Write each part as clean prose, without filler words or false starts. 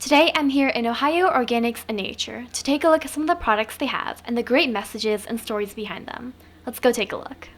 Today I'm here in Ohio Organics and Nature to take a look at some of the products they have and the great messages and stories behind them. Let's go take a look.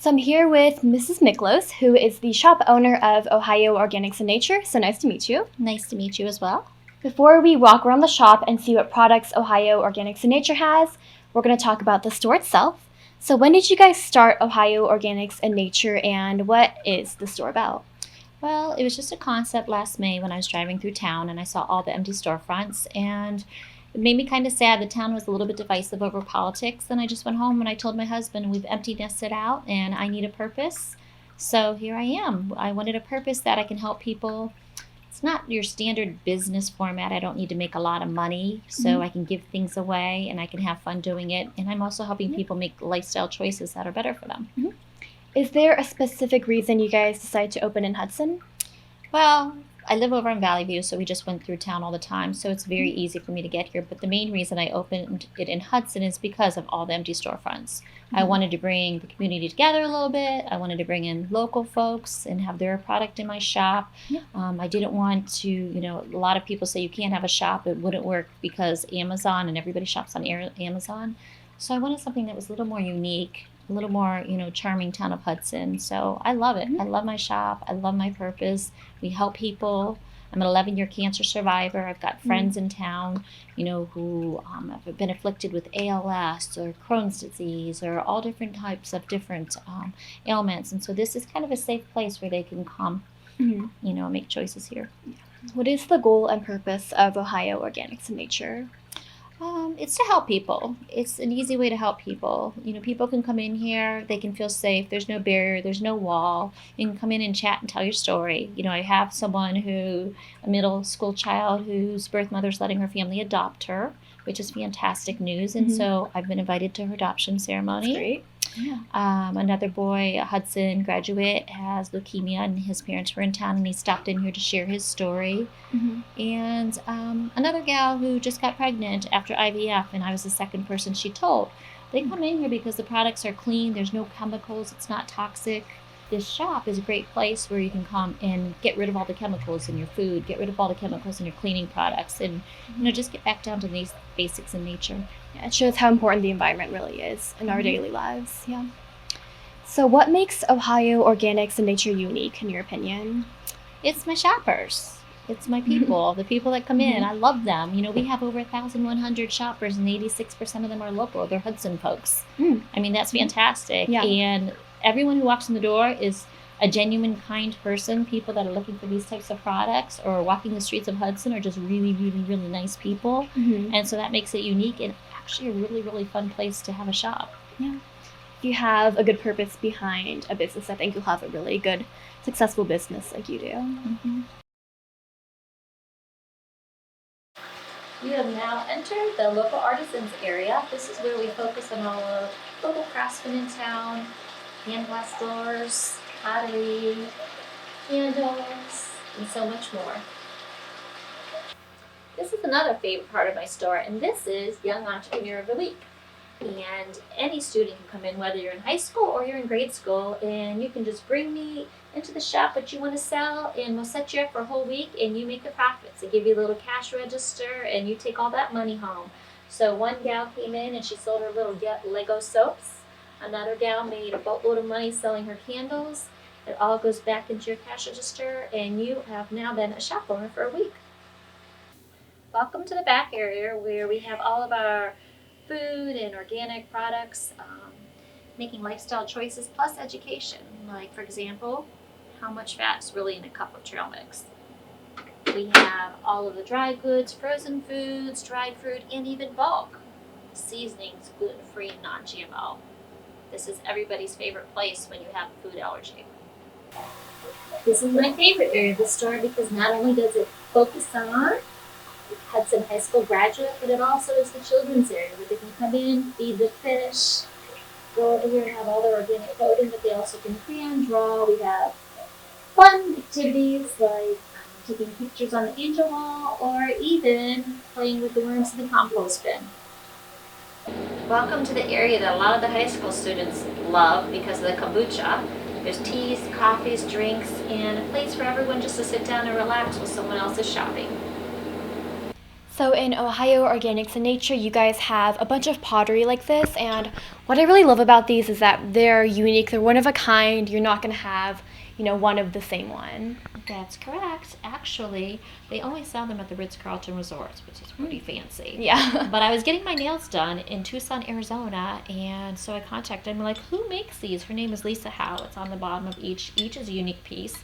So I'm here with Mrs. Miklos, who is the shop owner of Ohio Organics and Nature. So nice to meet you. Nice to meet you as well. Before we walk around the shop and see what products Ohio Organics and Nature has, we're going to talk about the store itself. So when did you guys start Ohio Organics and Nature, and what is the store about? Well, it was just a concept last May when I was driving through town and I saw all the empty storefronts, and it made me kind of sad. The town was a little bit divisive over politics. Then I just went home and I told my husband, we've empty nested out and I need a purpose. So here I am. I wanted a purpose that I can help people. It's not your standard business format. I don't need to make a lot of money, so I can give things away and I can have fun doing it. And I'm also helping people make lifestyle choices that are better for them. Is there a specific reason you guys decided to open in Hudson? Well, I live over in Valley View, so we just went through town all the time, so it's very easy for me to get here. But the main reason I opened it in Hudson is because of all the empty storefronts. I wanted to bring the community together a little bit. I wanted to bring in local folks and have their product in my shop. I didn't want to, a lot of people say you can't have a shop. It wouldn't work because Amazon and everybody shops on Amazon. So I wanted something that was a little more unique, a little more, charming town of Hudson. So I love it. I love my shop. I love my purpose. We help people. I'm an 11-year cancer survivor. I've got friends in town, who have been afflicted with ALS or Crohn's disease or all different types of different ailments. And so this is kind of a safe place where they can come, make choices here. What is the goal and purpose of Ohio Organics and Nature? It's to help people. It's an easy way to help people. People can come in here. They can feel safe. There's no barrier. There's no wall. You can come in and chat and tell your story. I have a middle school child whose birth mother's letting her family adopt her, which is fantastic news. And so I've been invited to her adoption ceremony. That's great. Yeah. Another boy, a Hudson graduate, has leukemia, and his parents were in town, and he stopped in here to share his story. And another gal who just got pregnant after IVF, and I was the second person she told. They come in here because the products are clean, there's no chemicals, it's not toxic. This shop is a great place where you can come and get rid of all the chemicals in your food, get rid of all the chemicals in your cleaning products, and just get back down to these basics in nature. Yeah, it shows how important the environment really is in our daily lives. Yeah. So what makes Ohio Organics and Nature unique, in your opinion? It's my shoppers. It's my people, the people that come in. I love them. We have over 1,100 shoppers, and 86% of them are local. They're Hudson folks. I mean, that's fantastic. Yeah. And everyone who walks in the door is a genuine, kind person, people that are looking for these types of products or walking the streets of Hudson are just really, really, really nice people. Mm-hmm. And so that makes it unique and actually a really, really fun place to have a shop. Yeah. If you have a good purpose behind a business, I think you'll have a really good, successful business like you do. Mm-hmm. You have now entered the local artisans area. This is where we focus on all of local craftsmen in town, hand glass doors, pottery, candles, and so much more. This is another favorite part of my store, and this is Young Entrepreneur of the Week. And any student can come in, whether you're in high school or you're in grade school, and you can just bring me into the shop what you want to sell, and we'll set you up for a whole week, and you make the profits. They give you a little cash register, and you take all that money home. So one gal came in, and she sold her little Lego soaps. Another gal made a boatload of money selling her candles. It all goes back into your cash register, and you have now been a shop owner for a week. Welcome to the back area where we have all of our food and organic products, making lifestyle choices plus education. Like, for example, how much fat is really in a cup of trail mix. We have all of the dry goods, frozen foods, dried fruit, and even bulk seasonings, gluten-free, non-GMO. This is everybody's favorite place when you have a food allergy. This is my favorite area of the store because not only does it focus on Hudson High School graduate, but it also is the children's area where they can come in, feed the fish, go over here and have all their organic clothing, but they also can crayon draw. We have fun activities like taking pictures on the angel wall or even playing with the worms in the compost bin. Welcome to the area that a lot of the high school students love because of the kombucha. There's teas, coffees, drinks, and a place for everyone just to sit down and relax while someone else is shopping. So in Ohio Organics and Nature, you guys have a bunch of pottery like this, and what I really love about these is that they're unique, they're one of a kind, you're not going to have, one of the same one. That's correct. Actually, they only sell them at the Ritz-Carlton Resorts, which is pretty fancy. Yeah. But I was getting my nails done in Tucson, Arizona, and so I contacted them, like, who makes these? Her name is Lisa Howe. It's on the bottom of each. Each is a unique piece.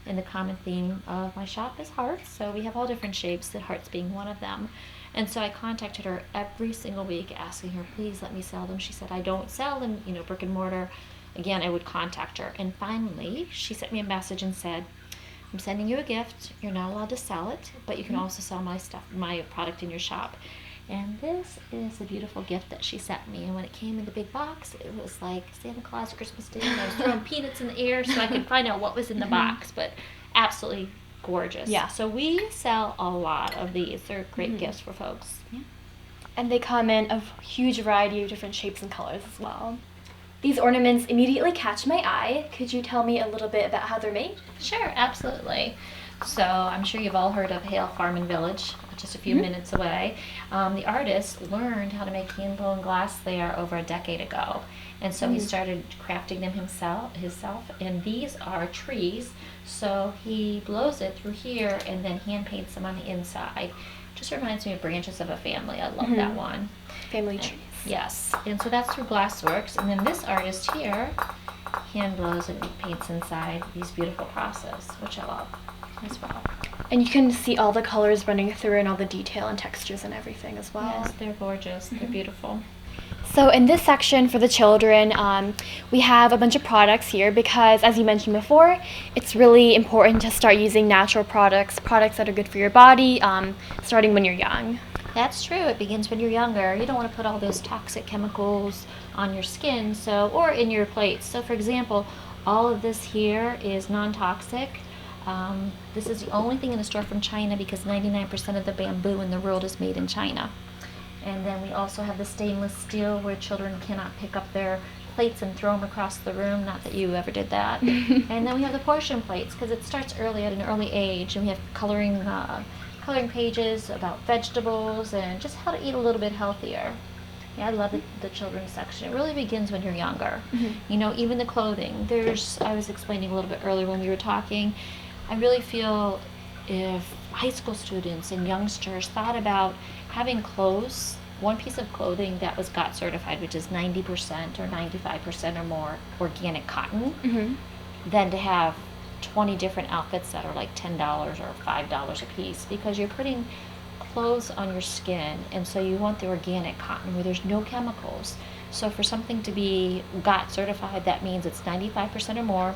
And the common theme of my shop is hearts, so we have all different shapes, the hearts being one of them. And so I contacted her every single week asking her, please let me sell them. She said, I don't sell them, brick and mortar. Again, I would contact her. And finally, she sent me a message and said, I'm sending you a gift. You're not allowed to sell it, but you can also sell my product in your shop. And this is a beautiful gift that she sent me. And when it came in the big box, it was like Santa Claus Christmas Day. And I was throwing peanuts in the air so I could find out what was in the box. But absolutely gorgeous. Yeah. So we sell a lot of these. They're great gifts for folks. Yeah. And they come in a huge variety of different shapes and colors as well. These ornaments immediately catch my eye. Could you tell me a little bit about how they're made? Sure, absolutely. So I'm sure you've all heard of Hale Farm and Village, just a few minutes away. The artist learned how to make hand blown glass there over a decade ago. And so he started crafting them himself. And these are trees. So he blows it through here and then hand paints them on the inside. Just reminds me of branches of a family. I love that one. Family trees. Yes. And so that's through Glassworks. And then this artist here hand blows and paints inside these beautiful process, which I love as well. And you can see all the colors running through and all the detail and textures and everything as well. Yes, they're gorgeous. They're beautiful. So in this section for the children, we have a bunch of products here because, as you mentioned before, it's really important to start using natural products that are good for your body, starting when you're young. That's true. It begins when you're younger. You don't want to put all those toxic chemicals on your skin, or in your plates. So, for example, all of this here is non-toxic. This is the only thing in the store from China because 99% of the bamboo in the world is made in China. And then we also have the stainless steel where children cannot pick up their plates and throw them across the room. Not that you ever did that. And then we have the portion plates because it starts early at an early age. And we have coloring pages about vegetables and just how to eat a little bit healthier. Yeah, I love the children's section. It really begins when you're younger. Even the clothing. I was explaining a little bit earlier when we were talking, I really feel if high school students and youngsters thought about having clothes, one piece of clothing that was GOT certified, which is 90% or 95% or more organic cotton, than to have 20 different outfits that are like $10 or $5 a piece, because you're putting clothes on your skin, and so you want the organic cotton where there's no chemicals. So for something to be GOT certified, that means it's 95% or more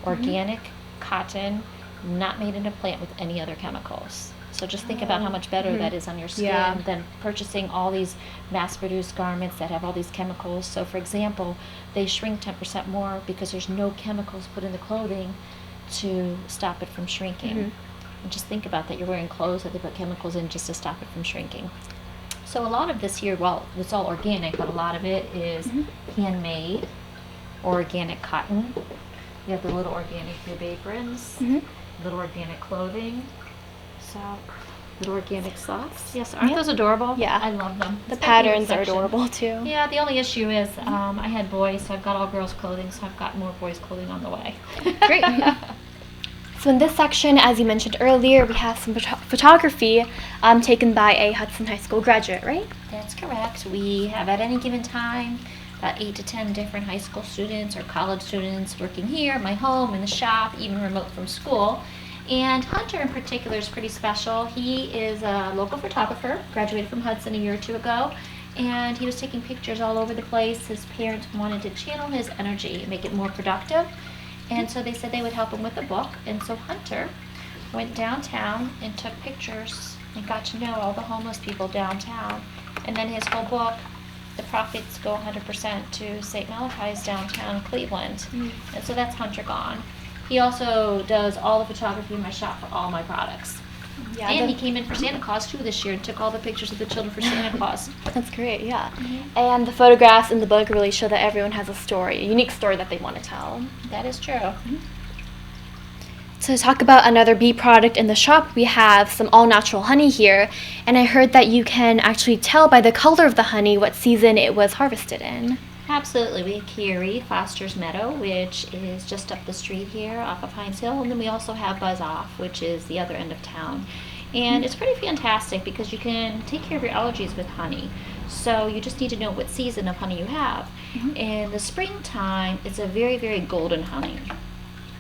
organic cotton, not made in a plant with any other chemicals. So just think about how much better that is on your skin than purchasing all these mass-produced garments that have all these chemicals. So for example, they shrink 10% more because there's no chemicals put in the clothing to stop it from shrinking. And just think about that. You're wearing clothes that they put chemicals in just to stop it from shrinking. So a lot of this here, well, it's all organic, but a lot of it is handmade or organic cotton. You have the little organic bib aprons, little organic clothing, so little organic socks. Yes, aren't those adorable? Yeah. I love them. The patterns are adorable too. Yeah, the only issue is I had boys, so I've got all girls clothing, so I've got more boys clothing on the way. Great. So in this section, as you mentioned earlier, we have some photography taken by a Hudson High School graduate, right? That's correct. We have at any given time about 8 to 10 different high school students or college students working here, my home, in the shop, even remote from school. And Hunter in particular is pretty special. He is a local photographer, graduated from Hudson a year or two ago, and he was taking pictures all over the place. His parents wanted to channel his energy and make it more productive, and so they said they would help him with a book. And so Hunter went downtown and took pictures and got to know all the homeless people downtown. And then his whole book, the profits go 100% to St. Malachi's downtown Cleveland. And so that's Hunter gone. He also does all the photography in my shop for all my products. Yeah, and he came in for Santa Claus too this year and took all the pictures of the children for Santa Claus. That's great, yeah. And the photographs in the book really show that everyone has a story, a unique story that they want to tell. That is true. To talk about another bee product in the shop, we have some all-natural honey here, and I heard that you can actually tell by the color of the honey what season it was harvested in. Absolutely. We carry Foster's Meadow, which is just up the street here off of Hines Hill, and then we also have Buzz Off, which is the other end of town. And it's pretty fantastic because you can take care of your allergies with honey. So you just need to know what season of honey you have. In the springtime, it's a very, very golden honey.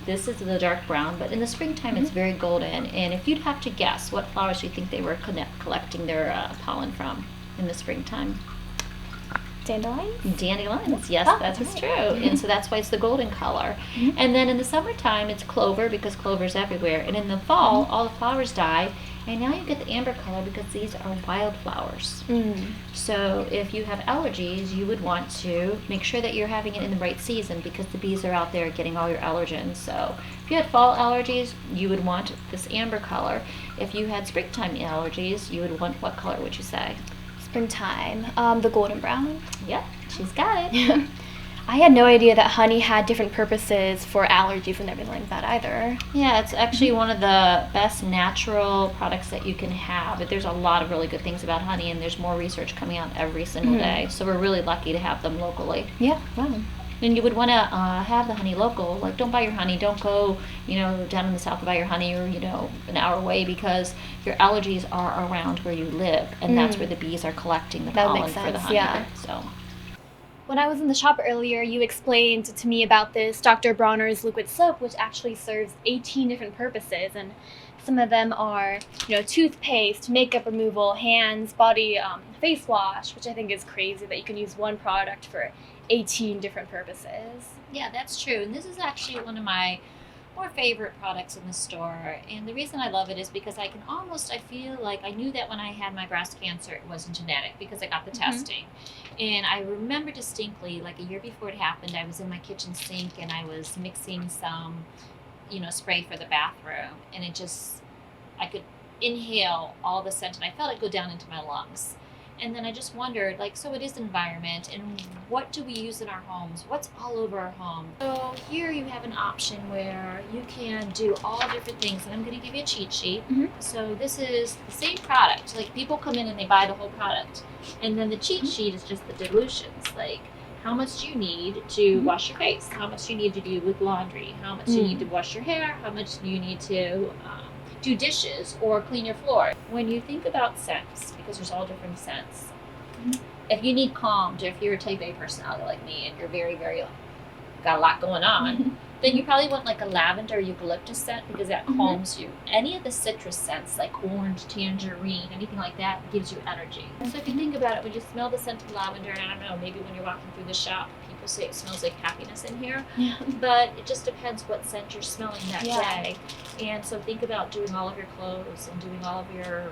This is the dark brown, but in the springtime it's very golden. And if you'd have to guess, what flowers do you think they were collecting their pollen from in the springtime? Dandelions? Dandelions, yes, that is true. And so that's why it's the golden color. And then in the summertime, it's clover because clover's everywhere. And in the fall, all the flowers die. And now you get the amber color because these are wildflowers. So if you have allergies, you would want to make sure that you're having it in the right season because the bees are out there getting all your allergens. So if you had fall allergies, you would want this amber color. If you had springtime allergies, you would want, what color would you say? Springtime, the golden brown. Yep, she's got it. I had no idea that honey had different purposes for allergies and everything like that either. Yeah, it's actually one of the best natural products that you can have. But there's a lot of really good things about honey, and there's more research coming out every single day. So we're really lucky to have them locally. Yeah, wow. And you would want to have the honey local. Like, don't buy your honey. Don't go, down in the south to buy your honey or, an hour away because your allergies are around where you live. And that's where the bees are collecting the pollen for the honey. Yeah. So. When I was in the shop earlier, you explained to me about this Dr. Bronner's liquid soap, which actually serves 18 different purposes. And some of them are, toothpaste, makeup removal, hands, body, face wash, which I think is crazy that you can use one product for 18 different purposes. Yeah, that's true. And this is actually one of my more favorite products in the store. And the reason I love it is because I feel like I knew that when I had my breast cancer, it wasn't genetic because I got the testing. And I remember distinctly, like a year before it happened, I was in my kitchen sink and I was mixing some, spray for the bathroom. And I could inhale all the scent and I felt it go down into my lungs. And then I just wondered, so it is environment, and what do we use in our homes? What's all over our home? So here you have an option where you can do all different things, and I'm going to give you a cheat sheet. So this is the same product. Like, people come in and they buy the whole product, and then the cheat sheet is just the dilutions. Like, how much do you need to wash your face? How much do you need to do with laundry? How much do you need to wash your hair? How much do you need to do dishes or clean your floor? When you think about scents, because there's all different scents, if you need calmed, if you're a type A personality like me and you're very, very, got a lot going on, Then you probably want like a lavender eucalyptus scent because that calms you. Any of the citrus scents like orange, tangerine, anything like that gives you energy. So if you think about it, when you smell the scent of lavender, and I don't know, maybe when you're walking through the shop, people say it smells like happiness in here. Yeah. But it just depends what scent you're smelling that Yeah. day. And so think about doing all of your clothes and doing all of your,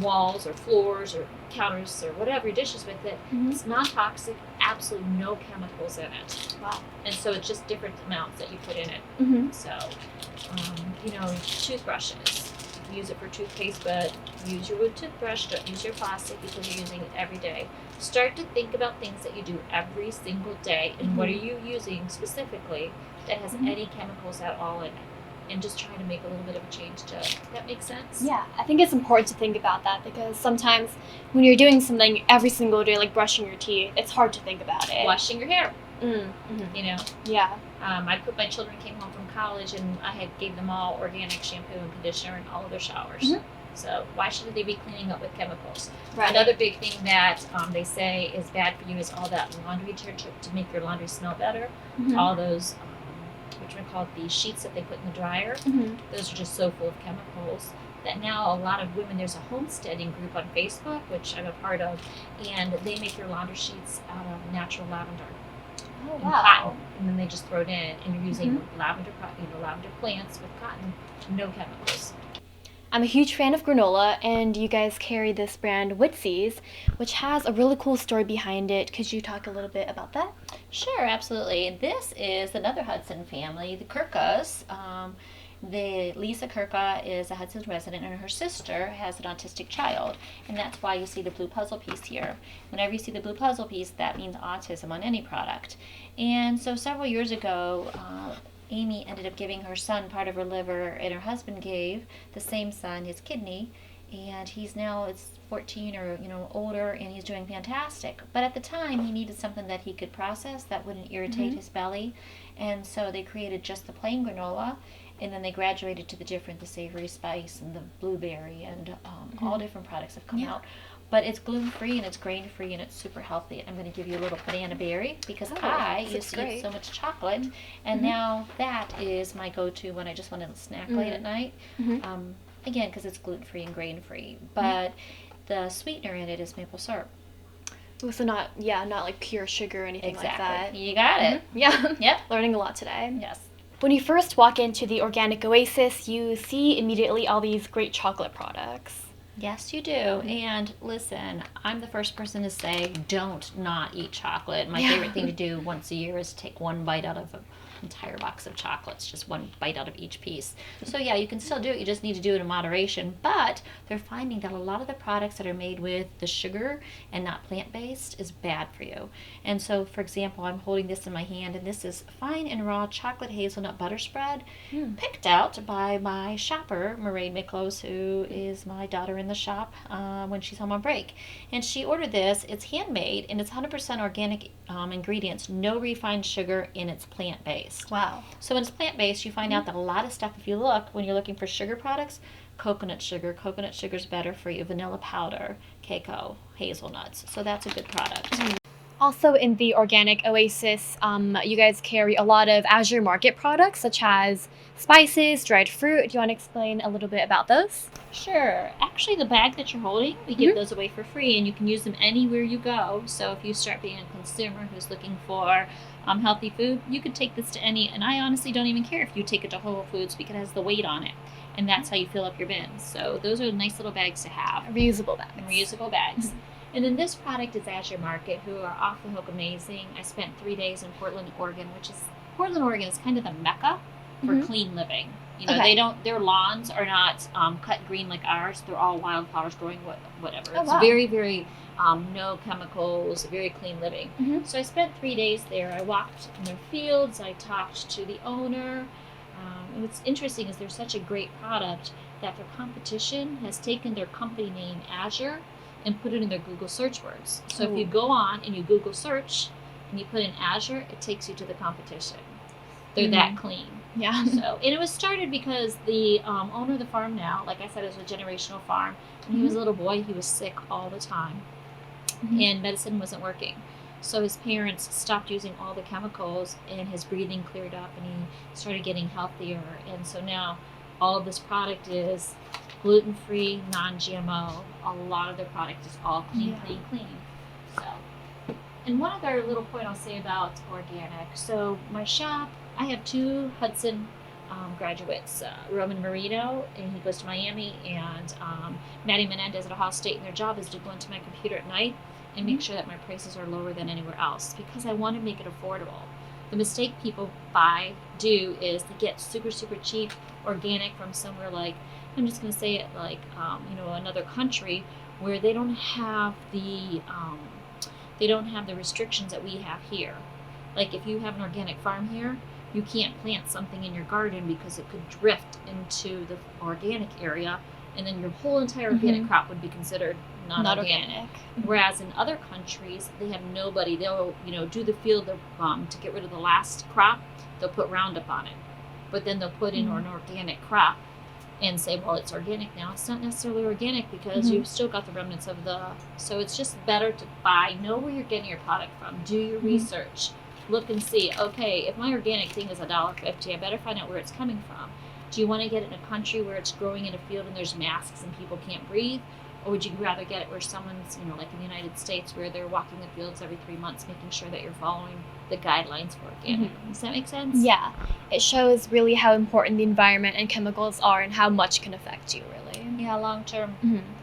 walls or floors or counters or whatever your dishes with it. It's non-toxic, absolutely no chemicals in it. Wow. And so it's just different amounts that you put in it. So, toothbrushes. You use it for toothpaste, but use your wood toothbrush. Don't use your plastic because you're using it every day. Start to think about things that you do every single day and what are you using specifically that has any chemicals at all in it. And just try to make a little bit of a change to that makes sense? Yeah, I think it's important to think about that because sometimes when you're doing something every single day, like brushing your teeth, it's hard to think about it. Washing your hair. Yeah. My children came home from college and I gave them all organic shampoo and conditioner in all of their showers. So why should they be cleaning up with chemicals? Right. Another big thing that they say is bad for you is all that laundry detergent to make your laundry smell better. All those the sheets that they put in the dryer, those are just so full of chemicals that now a lot of women, there's a homesteading group on Facebook, which I'm a part of, and they make their laundry sheets out of natural lavender and cotton, and then they just throw it in, and you're using lavender plants with cotton, no chemicals. I'm a huge fan of granola, and you guys carry this brand Witzies, which has a really cool story behind it. Could you talk a little bit about that? Sure, absolutely. This is another Hudson family, the Kirkas. Lisa Kirka is a Hudson resident, and her sister has an autistic child, and that's why you see the blue puzzle piece here. Whenever you see the blue puzzle piece, that means autism on any product. And so several years ago, Amy ended up giving her son part of her liver, and her husband gave the same son his kidney, and he's now 14 or older, and he's doing fantastic. But at the time, he needed something that he could process that wouldn't irritate his belly, and so they created just the plain granola, and then they graduated to the savory spice and the blueberry, and all different products have come out. But it's gluten-free and it's grain-free and it's super healthy. I'm going to give you a little banana berry because I used to eat so much chocolate, and now that is my go-to when I just want to snack late at night. Again, because it's gluten-free and grain-free, but the sweetener in it is maple syrup. So not like pure sugar or anything like that. You got it. Yeah. Yep. Learning a lot today. Yes. When you first walk into the Organic Oasis, you see immediately all these great chocolate products. Yes, you do. And listen, I'm the first person to say don't not eat chocolate. My favorite thing to do once a year is take one bite out of an entire box of chocolates, just one bite out of each piece. So yeah, you can still do it. You just need to do it in moderation. But they're finding that a lot of the products that are made with the sugar and not plant-based is bad for you. And so, for example, I'm holding this in my hand, and this is fine and raw chocolate hazelnut butter spread, picked out by my shopper, Mairead Miklos, who is my daughter in the shop when she's home on break. And she ordered this. It's handmade, and it's 100% organic ingredients, no refined sugar, and it's plant-based. Wow. So when it's plant-based, you find out that a lot of stuff, if you look, when you're looking for sugar products, coconut sugar is better for you, vanilla powder, cacao, hazelnuts. So that's a good product. Also in the Organic Oasis, you guys carry a lot of Azure Market products, such as spices, dried fruit. Do you want to explain a little bit about those? Sure. Actually, the bag that you're holding, we give those away for free, and you can use them anywhere you go. So if you start being a consumer who's looking for healthy food, you could take this to any, and I honestly don't even care if you take it to Whole Foods because it has the weight on it, and that's how you fill up your bins. So those are nice little bags to have. Reusable bags. Reusable bags. And then this product is Azure Market, who are off the hook amazing. I spent 3 days in Portland, Oregon, Portland, Oregon is kind of the mecca for clean living. Their lawns are not cut green like ours. They're all wildflowers growing whatever. It's very, very no chemicals, very clean living. So I spent 3 days there. I walked in their fields. I talked to the owner. And what's interesting is they're such a great product that their competition has taken their company name Azure and put it in their Google search words. So if you go on and you Google search and you put in Azure, it takes you to the competition. They're that clean. Yeah. And it was started because the owner of the farm now, like I said, it was a generational farm. When he was a little boy, he was sick all the time, and medicine wasn't working. So his parents stopped using all the chemicals, and his breathing cleared up, and he started getting healthier. And so now all of this product is gluten-free, non-GMO. A lot of their product is all clean, clean. So, and one other little point I'll say about organic. So my shop, I have two Hudson graduates, Roman Marino, and he goes to Miami, and Maddie Menendez at Ohio State, and their job is to go into my computer at night and make sure that my prices are lower than anywhere else, because I want to make it affordable. The mistake people do is they get super, super cheap organic from somewhere like, I'm just going to say it, like, another country where they don't have the restrictions that we have here. Like if you have an organic farm here, you can't plant something in your garden because it could drift into the organic area, and then your whole entire organic crop would be considered not organic. Whereas in other countries, they have nobody. They'll do the field to get rid of the last crop. They'll put Roundup on it, but then they'll put in an organic crop and say, well, it's organic now. It's not necessarily organic because you've still got the remnants of the. So it's just better to know where you're getting your product from. Do your research. Look and see, okay, if my organic thing is $1.50, I better find out where it's coming from. Do you want to get it in a country where it's growing in a field and there's masks and people can't breathe? Or would you rather get it where someone's, like in the United States, where they're walking the fields every 3 months, making sure that you're following the guidelines for organic? Does that make sense? Yeah. It shows really how important the environment and chemicals are and how much can affect you, really. Yeah, long term.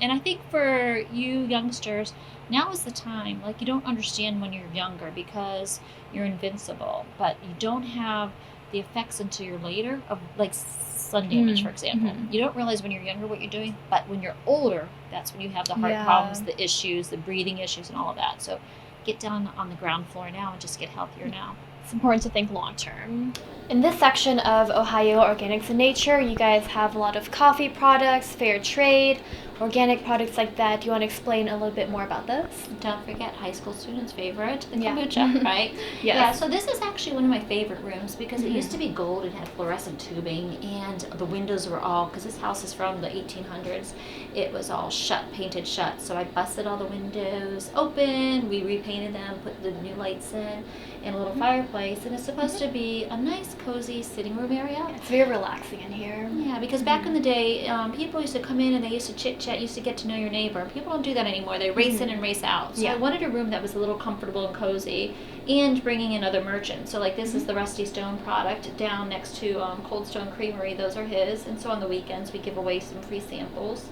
And I think for you youngsters, now is the time. Like, you don't understand when you're younger because you're invincible, but you don't have the effects until you're later of, like, sun damage, for example. You don't realize when you're younger what you're doing, but when you're older, that's when you have the heart problems, the issues, the breathing issues, and all of that. So get down on the ground floor now and just get healthier now. It's important to think long term. In this section of Ohio Organics and Nature, you guys have a lot of coffee products, fair trade, organic products like that. Do you want to explain a little bit more about this? Don't forget high school students' favorite, the kombucha, right? Yes. Yeah, so this is actually one of my favorite rooms because it used to be gold and had fluorescent tubing, and the windows were all, because this house is from the 1800s, it was all painted shut. So I busted all the windows open, we repainted them, put the new lights in, and a little fireplace, and it's supposed to be a nice, cozy sitting room area. It's very relaxing in here. Yeah, because back in the day, people used to come in and they used to chit-chat, used to get to know your neighbor. People don't do that anymore. They race in and race out. So I wanted a room that was a little comfortable and cozy, and bringing in other merchants. So like this is the Rusty Stone product down next to Cold Stone Creamery. Those are his. And so on the weekends, we give away some free samples.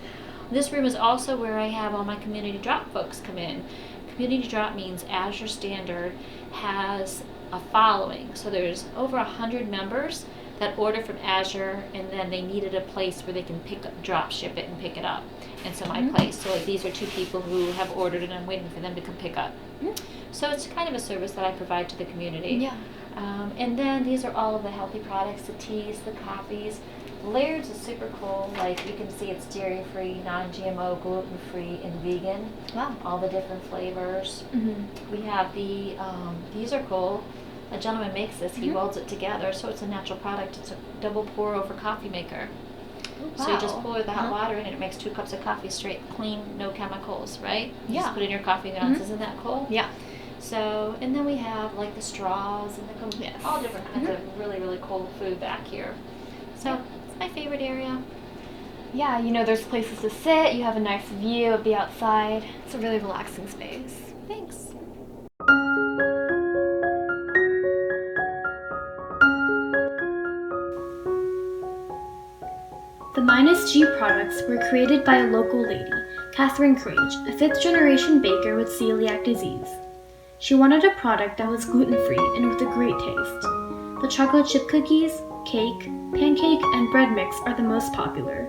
This room is also where I have all my community drop folks come in. Community drop means Azure Standard has a following. So there's over 100 members that order from Azure, and then they needed a place where they can drop ship it and pick it up. And so my place. So like these are two people who have ordered, and I'm waiting for them to come pick up. So it's kind of a service that I provide to the community. Yeah. And then these are all of the healthy products, the teas, the coffees. Laird's is super cool. Like you can see it's dairy-free, non-GMO, gluten-free, and vegan. Wow. All the different flavors. We have these are cool. A gentleman makes this. He welds it together, so it's a natural product. It's a double pour-over coffee maker. So you just pour the hot water in, and it makes 2 cups of coffee straight, clean, no chemicals, right? You just put in your coffee grounds. Isn't that cool? Yeah. So, and then we have like the straws and all different kinds of really, really cool food back here. So it's my favorite area. Yeah, there's places to sit. You have a nice view of the outside. It's a really relaxing space. Thanks. The -G products were created by a local lady, Catherine Crage, a 5th-generation baker with celiac disease. She wanted a product that was gluten-free and with a great taste. The chocolate chip cookies, cake, pancake, and bread mix are the most popular.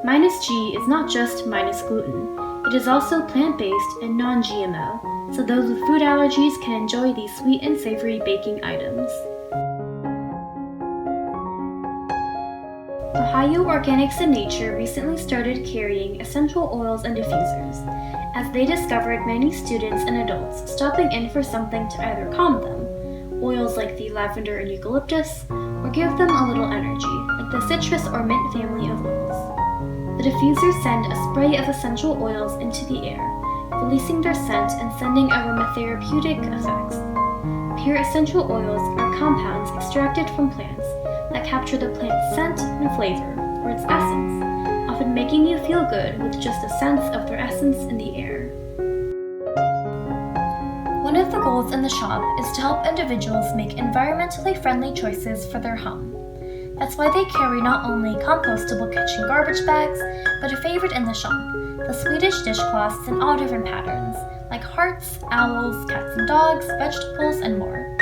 -G is not just minus gluten. It is also plant-based and non-GMO, so those with food allergies can enjoy these sweet and savory baking items. Ohio Organics and Nature recently started carrying essential oils and diffusers, as they discovered many students and adults stopping in for something to either calm them, oils like the lavender and eucalyptus, or give them a little energy, like the citrus or mint family of oils. The diffusers send a spray of essential oils into the air, releasing their scent and sending aromatherapeutic effects. Pure essential oils are compounds extracted from plants that capture the plant's scent and flavor, or its essence, often making you feel good with just a sense of their essence in the air. One of the goals in the shop is to help individuals make environmentally friendly choices for their home. That's why they carry not only compostable kitchen garbage bags, but a favorite in the shop, the Swedish dishcloths in all different patterns, like hearts, owls, cats and dogs, vegetables, and more.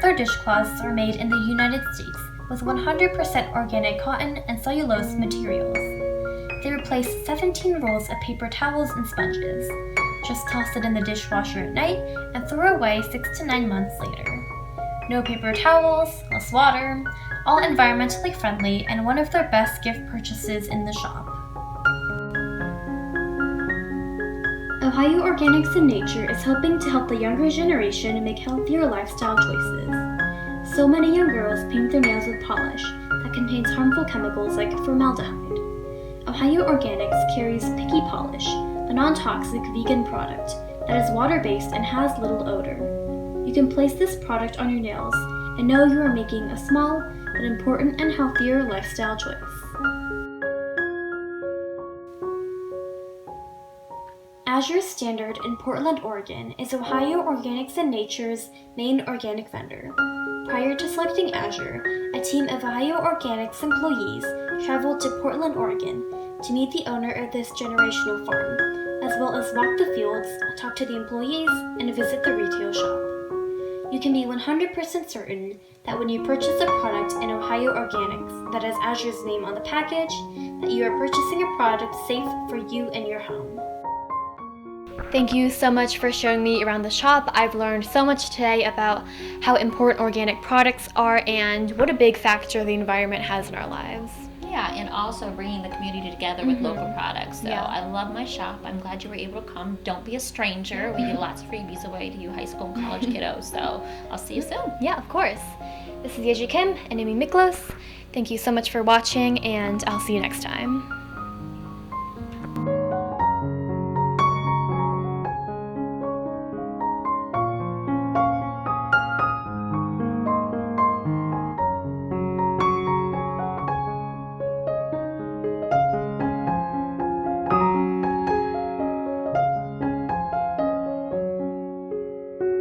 Their dishcloths are made in the United States with 100% organic cotton and cellulose materials. They replace 17 rolls of paper towels and sponges. Just toss it in the dishwasher at night and throw away 6 to 9 months later. No paper towels, less water, all environmentally friendly and one of their best gift purchases in the shop. Ohio Organics in Nature is hoping to help the younger generation make healthier lifestyle choices. So many young girls paint their nails with polish that contains harmful chemicals like formaldehyde. Ohio Organics carries Picky Polish, a non-toxic vegan product that is water-based and has little odor. You can place this product on your nails and know you are making a small but important and healthier lifestyle choice. Azure Standard in Portland, Oregon is Ohio Organics and Nature's main organic vendor. Prior to selecting Azure, a team of Ohio Organics employees traveled to Portland, Oregon to meet the owner of this generational farm, as well as walk the fields, talk to the employees, and visit the retail shop. You can be 100% certain that when you purchase a product in Ohio Organics that has Azure's name on the package, that you are purchasing a product safe for you and your home. Thank you so much for showing me around the shop. I've learned so much today about how important organic products are and what a big factor the environment has in our lives. Yeah, and also bringing the community together with local products. So Yeah. I love my shop. I'm glad you were able to come. Don't be a stranger. We give lots of freebies away to you high school and college kiddos. So I'll see you soon. Yeah, of course. This is Yeji Kim and Amy Miklos. Thank you so much for watching, and I'll see you next time.